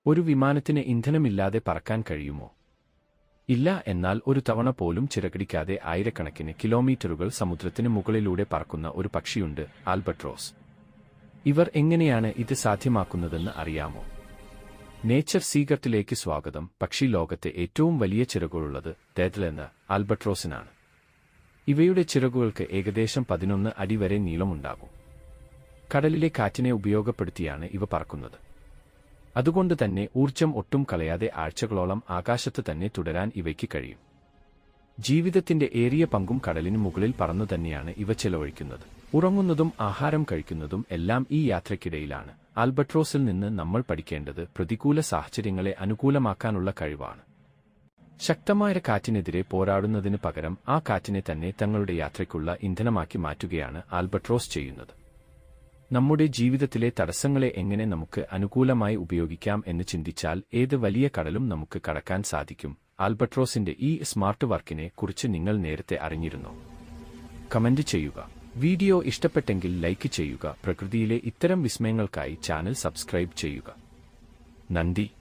ഒരു വിമാനത്തിന് ഇന്ധനമില്ലാതെ പറക്കാൻ കഴിയുമോ? ഇല്ല. എന്നാൽ ഒരു തവണ പോലും ചിറകടിക്കാതെ ആയിരക്കണക്കിന് കിലോമീറ്ററുകൾ സമുദ്രത്തിന് മുകളിലൂടെ പറക്കുന്ന ഒരു പക്ഷിയുണ്ട്, ആൽബട്രോസ്. ഇവർ എങ്ങനെയാണ് ഇത് സാധ്യമാക്കുന്നതെന്ന് അറിയാമോ? നേച്ചർ സീക്രട്ടിലേക്ക് സ്വാഗതം. പക്ഷി ലോകത്തെ ഏറ്റവും വലിയ ചിറകുകളുള്ളത് തേതലെന്ന ആൽബട്രോസിനാണ്. ഇവയുടെ ചിറകുകൾക്ക് ഏകദേശം 11 അടി വരെ നീളമുണ്ടാകും. കടലിലെ കാറ്റിനെ ഉപയോഗപ്പെടുത്തിയാണ് ഇവ പറക്കുന്നത്. അതുകൊണ്ട് തന്നെ ഊർജ്ജം ഒട്ടും കളയാതെ ആഴ്ചകളോളം ആകാശത്ത് തന്നെ തുടരാൻ ഇവയ്ക്ക് കഴിയും. ജീവിതത്തിന്റെ ഏറിയ പങ്കും കടലിന് മുകളിൽ പറന്നു തന്നെയാണ് ഇവ ചെലവഴിക്കുന്നത്. ഉറങ്ങുന്നതും ആഹാരം കഴിക്കുന്നതും എല്ലാം ഈ യാത്രയ്ക്കിടയിലാണ്. ആൽബട്രോസിൽ നിന്ന് നമ്മൾ പഠിക്കേണ്ടത് പ്രതികൂല സാഹചര്യങ്ങളെ അനുകൂലമാക്കാനുള്ള കഴിവാണ്. ശക്തമായ കാറ്റിനെതിരെ പോരാടുന്നതിന് പകരം ആ കാറ്റിനെ തന്നെ തങ്ങളുടെ യാത്രയ്ക്കുള്ള ഇന്ധനമാക്കി മാറ്റുകയാണ് ആൽബട്രോസ് ചെയ്യുന്നത്. നമ്മുടെ ജീവിതത്തിലെ തടസ്സങ്ങളെ എങ്ങനെ നമുക്ക് അനുകൂലമായി ഉപയോഗിക്കാം എന്ന് ചിന്തിച്ചാൽ ഏത് വലിയ കടലും നമുക്ക് കടക്കാൻ സാധിക്കും. ആൽബട്രോസിന്റെ ഈ സ്മാർട്ട് വർക്കിനെ കുറിച്ച് നിങ്ങൾ നേരത്തെ അറിഞ്ഞിരുന്നോ? കമന്റ് ചെയ്യുക. വീഡിയോ ഇഷ്ടപ്പെട്ടെങ്കിൽ ലൈക്ക് ചെയ്യുക. പ്രകൃതിയിലെ ഇത്തരം വിസ്മയങ്ങൾക്കായി ചാനൽ സബ്സ്ക്രൈബ് ചെയ്യുക. നന്ദി.